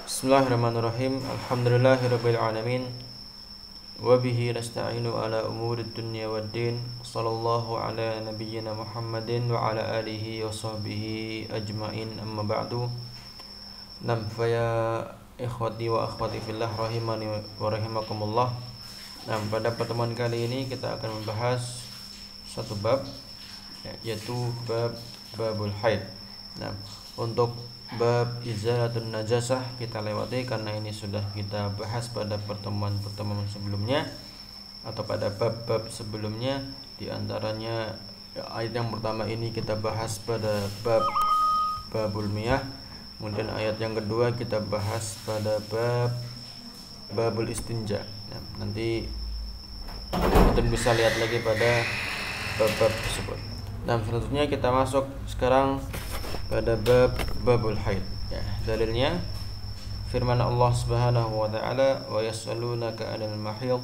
Bismillahirrahmanirrahim. Alhamdulillahirabbil alamin. Wa bihi nasta'inu ala umurid dunya waddin. Sallallahu ala nabiyyina Muhammadin wa ala alihi wa sahbihi ajmain. Amma ba'du. Nam fa ya ikhwati wa akhwati fillah rahimani wa rahimakumullah. Nah, pada pertemuan kali ini kita akan membahas satu bab, yaitu babul haid. Nah, untuk bab izalatun najasah kita lewati karena ini sudah kita bahas pada pertemuan-pertemuan sebelumnya atau pada bab-bab sebelumnya. Di antaranya ayat yang pertama ini kita bahas pada babul miyah. Kemudian ayat yang kedua kita bahas pada babul istinja. Nah, nanti kita bisa lihat lagi pada bab-bab tersebut. Nah, selanjutnya kita masuk sekarang pada babul haid. Ya, dalilnya firman Allah Subhanahu wa taala, "Wa yas'alunaka 'anil mahid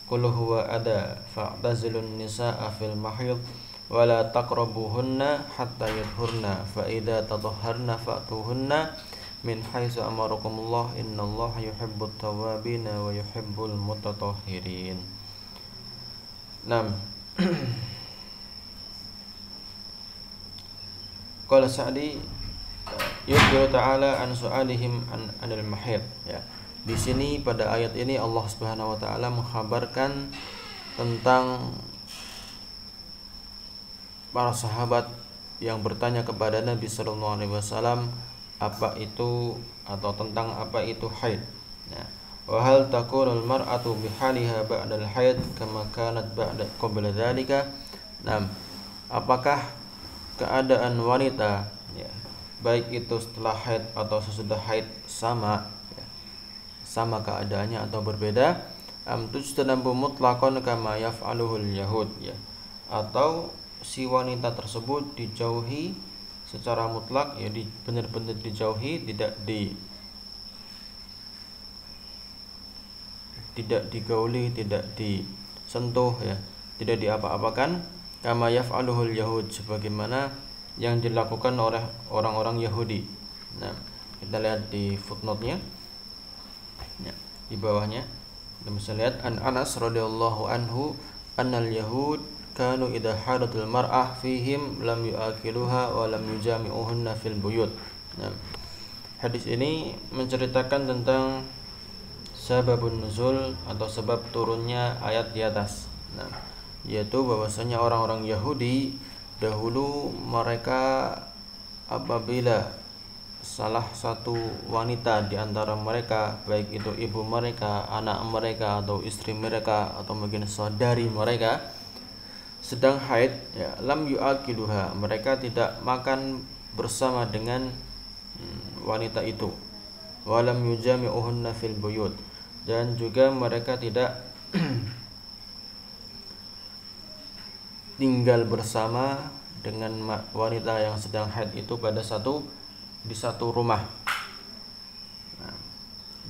qul huwa adha fa'tazilun nisaa fil mahid wa la taqrabuhunna hatta yadhhurna fa idza tatahharna fa'tuhunna min haitsu amarakumullah innallaha yuhibbut tawwabin wa yuhibbul mutatahhirin." Nah, Qala Sa'di yukhbiru ta'ala an su'alihim anil mahid. Ya. Di sini pada ayat ini Allah Subhanahu wa taala mengkhabarkan tentang para sahabat yang bertanya kepada Nabi sallallahu alaihi wasallam apa itu atau tentang apa itu haid. Ya. Wa hal takunul mar'atu bihaliha ba'dal haid kama kanat qabla dzalika. Nah, apakah keadaan wanita, ya, baik itu setelah haid atau sesudah haid sama, ya, sama keadaannya atau berbeda? Tujtanabu mutlaqan kama yaf'aluhul yahud, ya, atau si wanita tersebut dijauhi secara mutlak, ya, benar-benar dijauhi, tidak digauli, tidak disentuh, ya, tidak diapa-apakan, kama yaf'aluhul yahud, sebagaimana yang dilakukan oleh orang-orang Yahudi. Nah, kita lihat di footnote-nya, ya, di bawahnya kita bisa lihat an Anas radhiyallahu anhu annal yahud kanu idza hadatul mar'ah fihim lam yu'akiluha wa lam yujami'uhunna fil buyut. Nah, hadis ini menceritakan tentang sababun nuzul atau sebab turunnya ayat di atas. Nah, yaitu bahwasanya orang-orang Yahudi dahulu mereka apabila salah satu wanita di antara mereka, baik itu ibu mereka, anak mereka atau istri mereka atau mungkin saudari mereka sedang haid, ya, lam yu'akiluha, mereka tidak makan bersama dengan wanita itu, walam yujami'uhunna fil buyut, dan juga mereka tidak tinggal bersama dengan wanita yang sedang haid itu di satu rumah. Nah,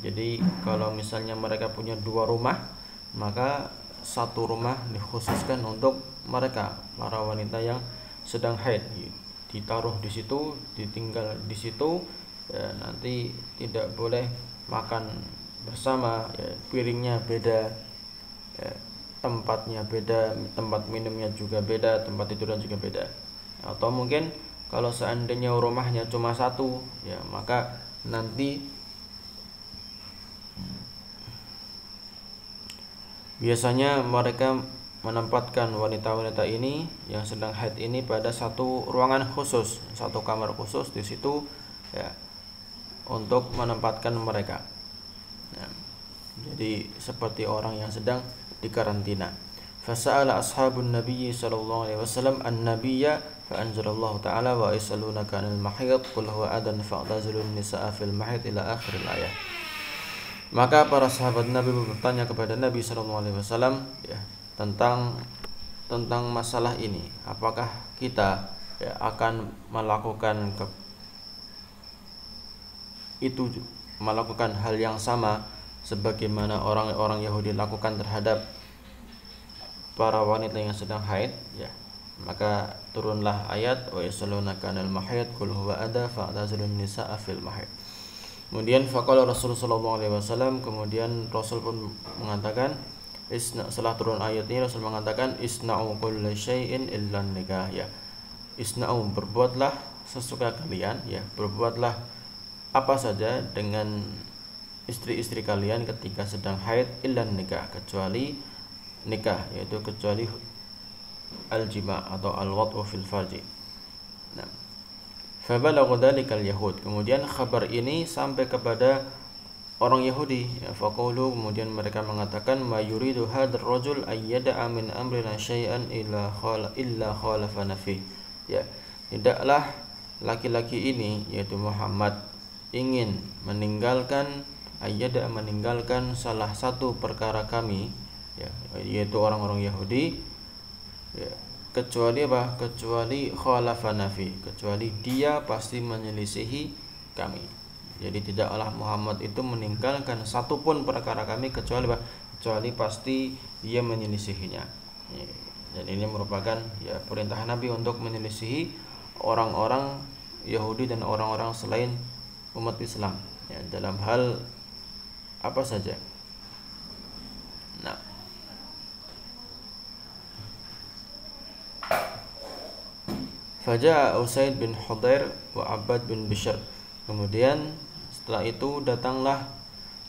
jadi kalau misalnya mereka punya dua rumah, maka satu rumah dikhususkan untuk mereka, para wanita yang sedang haid, ditaruh di situ, ditinggal di situ, ya, nanti tidak boleh makan bersama, ya, piringnya beda, ya, tempatnya beda, tempat minumnya juga beda, tempat tidurnya juga beda. Atau mungkin kalau seandainya rumahnya cuma satu, ya, maka nanti biasanya mereka menempatkan wanita-wanita ini yang sedang haid ini pada satu ruangan khusus, satu kamar khusus di situ, ya, untuk menempatkan mereka. Nah, jadi seperti orang yang sedang di karantina. Fasa'ala ashabun nabiyyi sallallahu alaihi wasallam an-nabiyya fa anzalallahu ta'ala wa yasalunaka 'anil mahid qul huwa adan fa'tazilun nisaa fil mahid ila akhir ayat. Maka para sahabat Nabi bertanya kepada Nabi sallallahu alaihi wasallam, ya, tentang masalah ini, apakah kita, ya, akan melakukan hal yang sama sebagaimana orang-orang Yahudi lakukan terhadap para wanita yang sedang haid, ya. Maka turunlah ayat wa yasalunaka 'anil mahid qul huwa adha fa'tazilun nisaa fil mahid. Kemudian faqala Rasulullah sallallahu alaihi wasallam, kemudian Rasul pun mengatakan, setelah turun ayat ini Rasul mengatakan isna'u kulla syai'in illa nikah, ya. Isna'u, berbuatlah sesuka kalian, ya, berbuatlah apa saja dengan istri-istri kalian ketika sedang haid, illa nikah, kecuali nikah, yaitu kecuali al-jima' atau al-wad'u fil farji. Nah, fabalagha dzalikal yahud, kemudian kabar ini sampai kepada orang Yahudi, ya, faqulu, kemudian mereka mengatakan ma yuridu hadzal rajul ayyada'a min amrina syai'an illa khalafana fi, ya, tidaklah laki-laki ini yaitu Muhammad ingin meninggalkan salah satu perkara kami, ya, yaitu orang-orang Yahudi, ya, kecuali apa? Kecuali khalafana fi, kecuali dia pasti menyelisihi kami. Jadi tidaklah Muhammad itu meninggalkan satupun perkara kami kecuali apa? Kecuali pasti dia menyelisihinya. Dan ini merupakan, ya, perintah Nabi untuk menyelisihi orang-orang Yahudi dan orang-orang selain umat Islam, ya, dalam hal apa saja. Nah, Faja'a Usaid bin Hudair wa Abbad bin Bishr. Kemudian setelah itu datanglah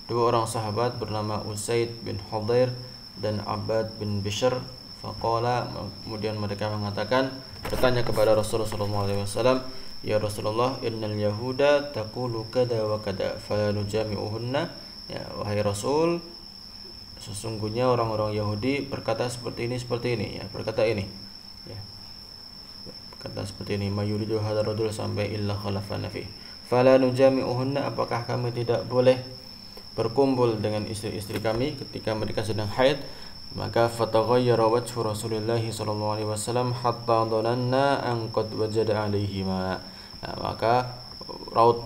dua orang sahabat bernama Usaid bin Hudair dan Abbad bin Bishr. Faqala, kemudian mereka mengatakan, bertanya kepada Rasulullah SAW, ya Rasulullah, innal yahuda taqulu kada wa kada fala nujami'uhunna. Ya, wahai Rasul, sesungguhnya orang-orang Yahudi berkata seperti ini, ya, berkata ini, ya, kata seperti ini, mayuridu hadzal rajul sampai illa khalafana fi fala nujami'uhunna, apakah kami tidak boleh berkumpul dengan istri-istri kami ketika mereka sedang haid? Maka fataghayyara wajhu Rasulullah sallallahu alaihi wasallam hatta dhananna an qad wajada alaihima. Nah, maka raut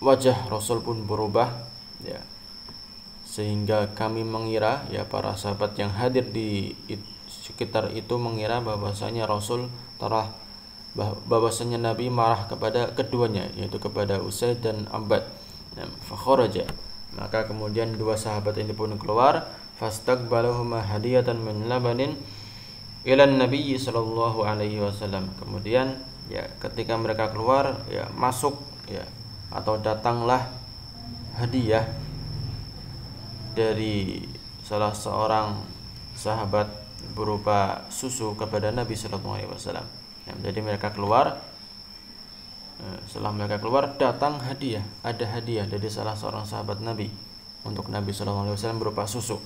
wajah Rasul pun berubah, ya, sehingga kami mengira, ya, para sahabat yang hadir di sekitar itu mengira bahwasanya Rasul bahwasanya Nabi marah kepada keduanya, yaitu kepada Usaid dan Abbad. Fa kharaja, maka kemudian dua sahabat ini pun keluar, fastaqbalahuma hadiyatan min labanin ila Nabi sallallahu alaihi wasallam. Kemudian, ya, ketika mereka keluar, ya, masuk, ya, atau datanglah hadiah dari salah seorang sahabat berupa susu kepada Nabi sallallahu alaihi wasallam. Jadi mereka keluar, setelah mereka keluar datang hadiah, ada hadiah dari salah seorang sahabat Nabi untuk Nabi sallallahu alaihi wasallam berupa susu.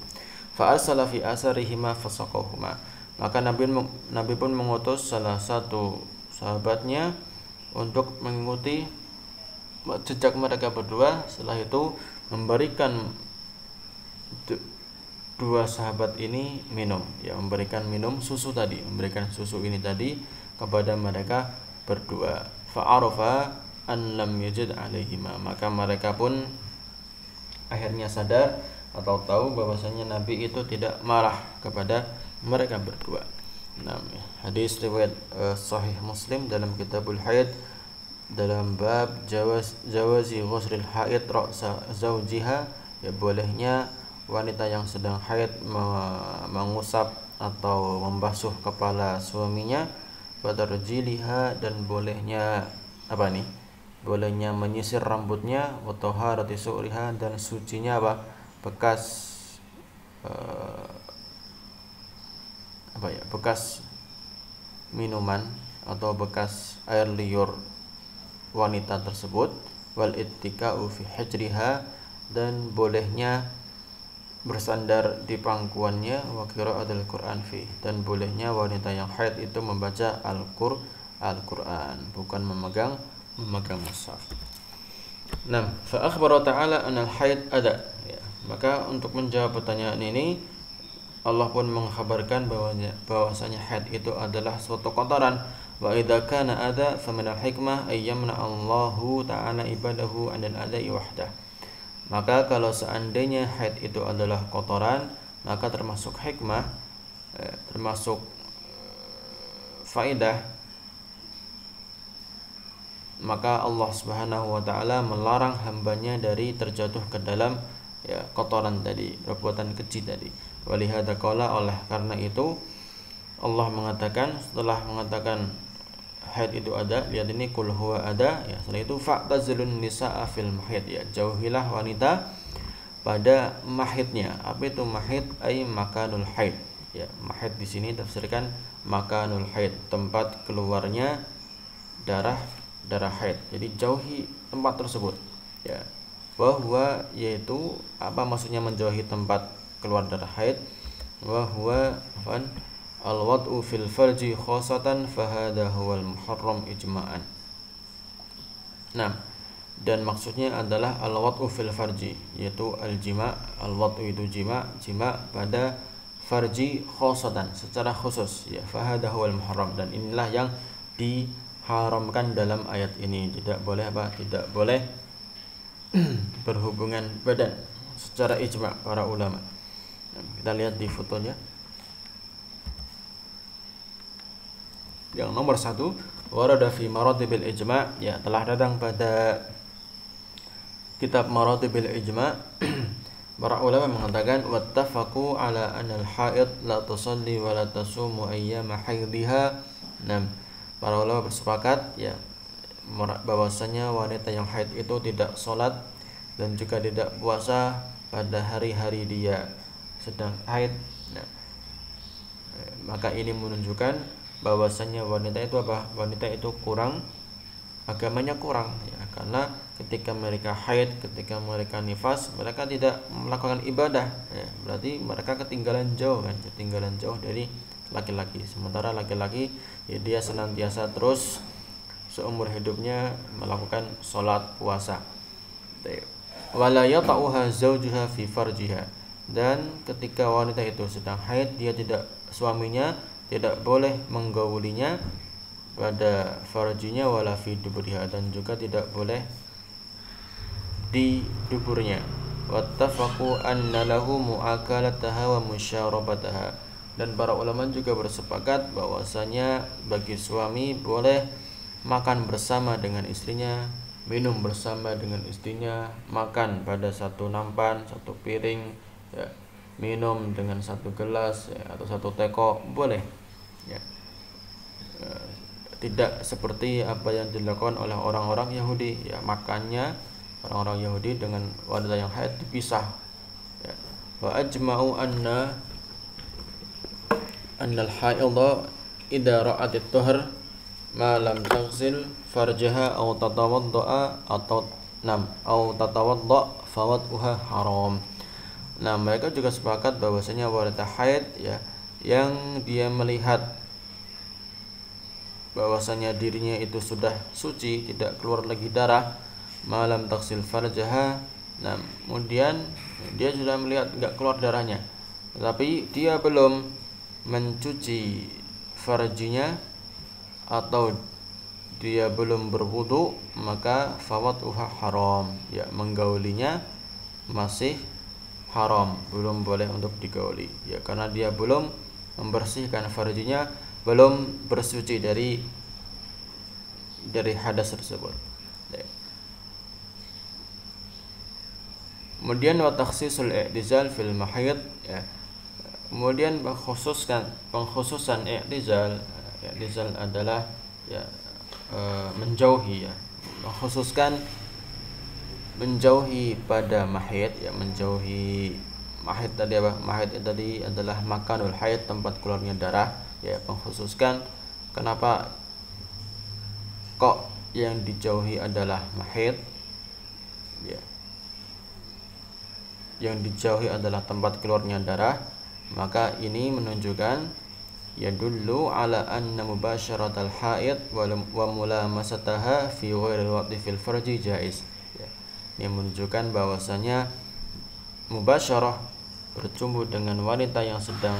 Fa arsala fi asarihima fasaqahuma, maka Nabi pun mengutus salah satu sahabatnya untuk mengikuti jejak mereka berdua. Setelah itu memberikan dua sahabat ini minum, ya, memberikan minum susu tadi, memberikan susu ini tadi kepada mereka berdua. Fa'arafa an lam yajid alaihima, maka mereka pun akhirnya sadar atau tahu bahwasanya Nabi itu tidak marah kepada mereka berdua. Nah, hadis riwayat Sahih Muslim dalam Kitabul Haid dalam bab jawazi ghusril haid ra'sa zawjiha, ya, bolehnya wanita yang sedang haid mengusap atau membasuh kepala suaminya, watarjiliha, dan bolehnya apa nih? Bolehnya menyisir rambutnya, wa taharati su'riha, dan sucinya apa? Bekas bekas minuman atau bekas air liur wanita tersebut, wal ittika'u fi hijriha, dan bolehnya bersandar di pangkuannya, wa qira'atul Qur'an fi, dan bolehnya wanita yang haid itu membaca Al-Qur'an, bukan memegang mushaf. Nah, fa akhbara ta'ala anal haid ada, ya, maka untuk menjawab pertanyaan ini Allah pun mengkhabarkan bahwasanya haid itu adalah suatu kotoran. Wa idza kana ada fa min al-hikmah ay yamna Allahu ta'ala ibadahu 'anil ada'i wahdah. Maka kalau seandainya haid itu adalah kotoran, maka termasuk hikmah, termasuk faedah maka Allah Subhanahu wa taala melarang hambanya dari terjatuh ke dalam kotoran tadi, perbuatan keji tadi. Walihada qala, oleh karena itu Allah mengatakan, setelah mengatakan haid itu ada, lihat ini, kul huwa ada, setelah itu fa'tazilun nisaa fil mahid, jauhilah wanita pada mahidnya. Apa itu mahid? Ai makanul haid. Mahid di sini tafsirkan makanul haid, tempat keluarnya darah haid. Jadi jauhi tempat tersebut. Bahwa yaitu apa maksudnya menjauhi tempat keluar darah haid? Bahwa al-wad'u fil farji khosatan fahada huwal muharram ijma'an. Dan maksudnya adalah al-wad'u fil farji, yaitu al-jima'. Al-wad'u itu jima pada farji khosatan, secara khusus, fahada huwal muharram, dan inilah yang diharamkan dalam ayat ini. Tidak boleh berhubungan badan secara ijma' para ulama. Kita lihat di fotonya. Yang nomor 1, warada fi maratibil ijma', telah datang pada kitab maratibil ijma'. Para ulama mengatakan wattafaqu ala anal haid la tusalli wa la tasumu ayyama haidhiha. Para ulama bersepakat bahwasanya wanita yang haid itu tidak sholat dan juga tidak puasa pada hari-hari dia sedang haid. Maka ini menunjukkan bahwasanya wanita itu wanita itu agamanya kurang, karena ketika mereka haid, ketika mereka nifas, mereka tidak melakukan ibadah, berarti mereka ketinggalan jauh dari laki-laki. Sementara laki-laki dia senantiasa terus seumur hidupnya melakukan sholat, puasa. Wala yata'uha zawjuha fi farjiha, dan ketika wanita itu sedang haid, suaminya tidak boleh menggaulinya pada farjinya, wala fi duburiha, dan juga tidak boleh di duburnya. Wattafaqu anna lahu mu'akalataha wa musyarabataha, dan para ulama juga bersepakat bahwasanya bagi suami boleh makan bersama dengan istrinya, minum bersama dengan istrinya, makan pada satu nampan, satu piring, minum dengan satu gelas, atau satu teko, boleh. Tidak seperti apa yang dilakukan oleh orang-orang Yahudi, makannya orang-orang Yahudi dengan wanita yang haid dipisah. Wa ajma'u anna al-haidha idza ra'at at-tahr ma lam taghsil farjaha aw tatawadda fawad'uha haram. Mereka juga sepakat bahwasanya wanita haid yang dia melihat bahwasanya dirinya itu sudah suci, tidak keluar lagi darah, malam taksil farjaha, kemudian dia sudah melihat enggak keluar darahnya, tetapi dia belum mencuci farjinya atau dia belum berwudu, maka fawad'uha haram, menggaulinya masih haram, belum boleh untuk digauli, karena dia belum membersihkan farjinya, belum bersuci dari hadas tersebut. Kemudian wa takhsisul i'tizal fil mahid, kemudian pengkhususan i'tizal adalah menjauhi, mengkhususkan menjauhi pada mahid, menjauhi mahid tadi mahid tadi adalah makanul haid, tempat keluarnya darah, pengkhususkan. Kenapa kok yang dijauhi adalah mahid? Yang dijauhi adalah tempat keluarnya darah, maka ini menunjukkan yadullu ala anna mubasyaratal haid wa mulamasataha fi ghairil waqti fil farji jaiz. Ini menunjukkan bahwasanya mubasyarah, bercumbu dengan wanita yang sedang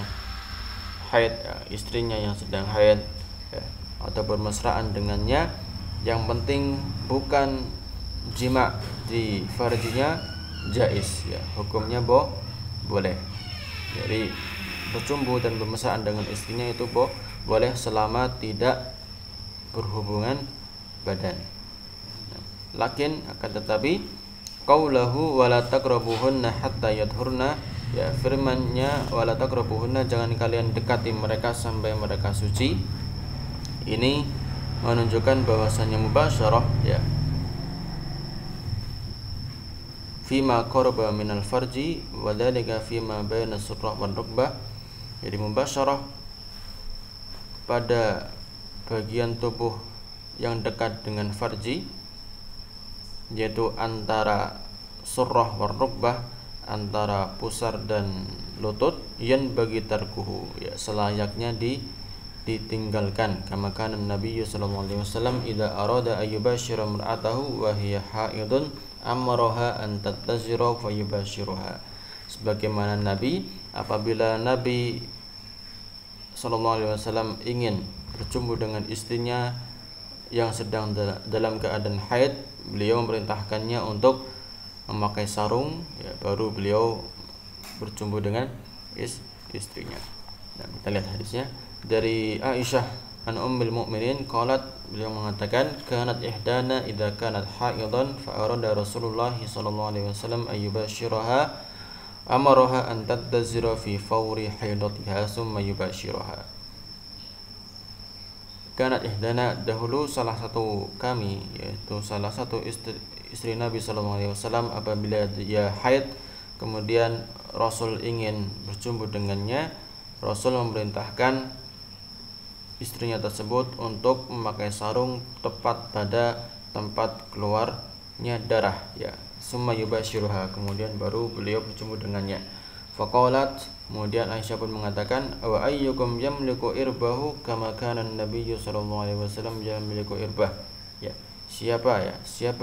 haid, istrinya yang sedang haid, atau bermesraan dengannya, yang penting bukan jima di farjinya, jaiz, hukumnya boleh. Jadi bercumbu dan bermesraan dengan istrinya itu boleh selama tidak berhubungan badan. Lakin akan tetapi qaulahu wala taqrabuhunna hatta yadhurna, ya firman-Nya wala taqrabuhunna, jangan kalian dekati mereka sampai mereka suci. Ini menunjukkan bahwasanya mubasyarah ya fima qaraba minal farji wa dzalika fima baina surrah wan rukbah. Jadi mubasyarah pada bagian tubuh yang dekat dengan farji, yaitu antara surrah wan rukbah, antara pusar dan lutut, yan bagi tarkuhu, ya selayaknya ditinggalkan. Kama kana Nabi sallallahu alaihi wasallam idza arada ayyubashira mar'atahu wa hiya haidun amaraha an tattazira fa yubashiruha. Sebagaimana Nabi, apabila Nabi sallallahu alaihi wasallam ingin berjumpa dengan istrinya yang sedang dalam keadaan haid, beliau memerintahkannya untuk memakai sarung, ya, baru beliau berjumpa dengan istrinya. Dan kita lihat hadisnya dari Aisyah an Ummul Mukminin qalat, beliau mengatakan kanat ihdana idza kanat haidan fa arada Rasulullah sallallahu alaihi wasallam ayyubashiraha amaraha an tadzira fi fawri haidatiha summa yubashiraha. Kanat ihdana, dahulu salah satu kami, yaitu salah satu istri Nabi sallallahu alaihi wasallam, apabila dia haid kemudian Rasul ingin berjumpa dengannya, Rasul memerintahkan istrinya tersebut untuk memakai sarung tepat pada tempat keluarnya darah, ya summa yubashiruha, kemudian baru beliau berjumpa dengannya. Faqalat, kemudian Aisyah pun mengatakan, wa ayyukum yamliku irbahu kama kana an-nabiyyu sallallahu alaihi wasallam yamliku irbah. Ya, siapa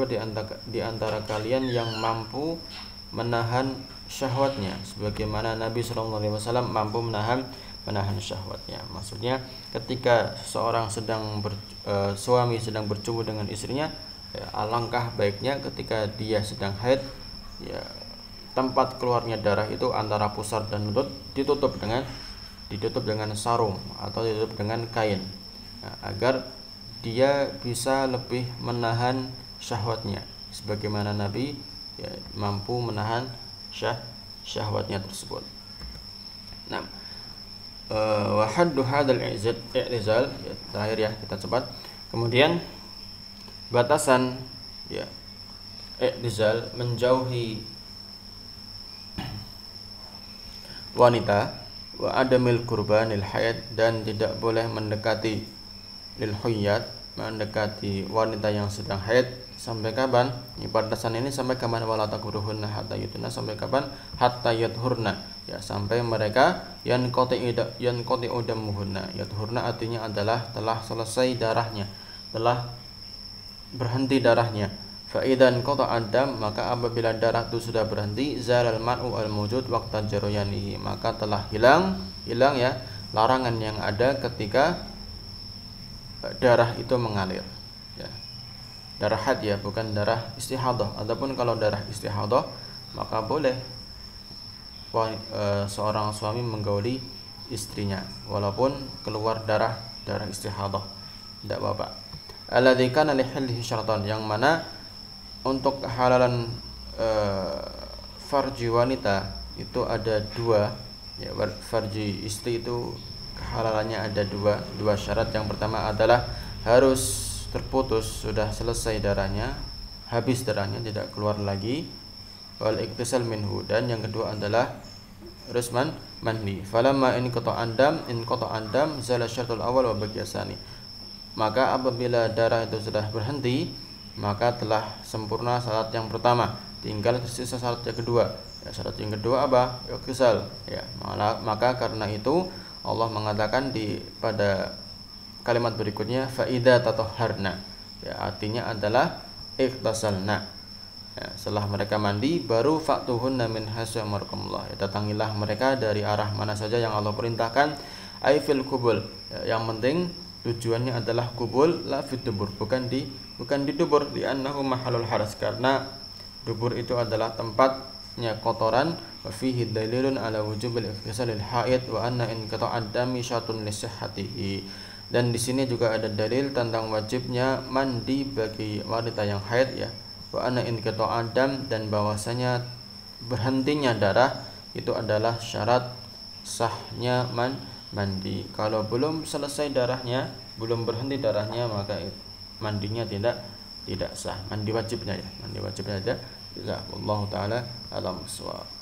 di antara kalian yang mampu menahan syahwatnya sebagaimana Nabi sallallahu alaihi wasallam mampu menahan syahwatnya. Maksudnya ketika seorang suami sedang berjumpa dengan istrinya, ya, alangkah baiknya ketika dia sedang haid, ya tempat keluarnya darah itu antara pusar dan lutut ditutup dengan sarung atau ditutup dengan kain, nah, agar dia bisa lebih menahan syahwatnya sebagaimana Nabi, ya, mampu menahan syahwatnya tersebut. Nah, wa haddu hadzal i'tizal, ya, terakhir ya kita cepat. Kemudian batasan, ya, i'tizal menjauhi wanita, wa adamil qurbanil haid, dan tidak boleh mendekati lil huyyat, mendekati wanita yang sedang haid. Sampai kapan? Batasan ini sampai kapan? Wala taqruhunna hatta yutuna, sampai kapan? Hatta yadhurna, ya sampai mereka yanqati udamuhunna. Yadhurna artinya adalah telah selesai darahnya, telah berhenti darahnya. Fa idzan qata adam, maka apabila darah itu sudah berhenti, zalal man'u al mawjud waqta jarayanihi, maka telah hilang ya larangan yang ada ketika darah itu mengalir, ya. Darah haid, ya, bukan darah istihadah. Adapun kalau darah istihadah, maka boleh seorang suami menggauli istrinya walaupun keluar darah istihadah, tidak apa-apa. Alladzi kana li hillihi syaratan, yang mana untuk kehalalan farji wanita itu ada dua, ya, farji istri itu kehalalannya ada dua syarat. Yang pertama adalah harus terputus, sudah selesai darahnya, habis darahnya, tidak keluar lagi, wal iktisal minhu, dan yang kedua adalah rusman mandi. Falamma in qata andam zala syartul awal wa baqiyasani, maka apabila darah itu sudah berhenti, maka telah sempurna syarat yang pertama, tinggal tersisa syarat yang kedua. Ya, syarat yang kedua apa? Iktisal, ya. Maka karena itu Allah mengatakan pada kalimat berikutnya fa idza tatahharna, ya artinya adalah iktasalna, ya, setelah mereka mandi baru fa'tuhunna min haitsu amarakumullah, ya, datangilah mereka dari arah mana saja yang Allah perintahkan. Ai fil kubul, ya, yang penting tujuannya adalah kubul, la fit dubur, bukan di dubur, li'annahu mahalul haras, karena dubur itu adalah tempatnya kotoran. Wa fihi dalilun ala wujubil ightisalil haid wa anna in qata'ad dami syatun li sihhatihi, dan di sini juga ada dalil tentang wajibnya mandi bagi wanita yang haid, ya, wa anna inqita'a dam, dan bahwasanya berhentinya darah itu adalah syarat sahnya mandi. Kalau belum selesai darahnya, belum berhenti darahnya, maka mandinya tidak sah. Mandi wajibnya ya, mandi wajibnya aja. Wallahu taala alam bissawab.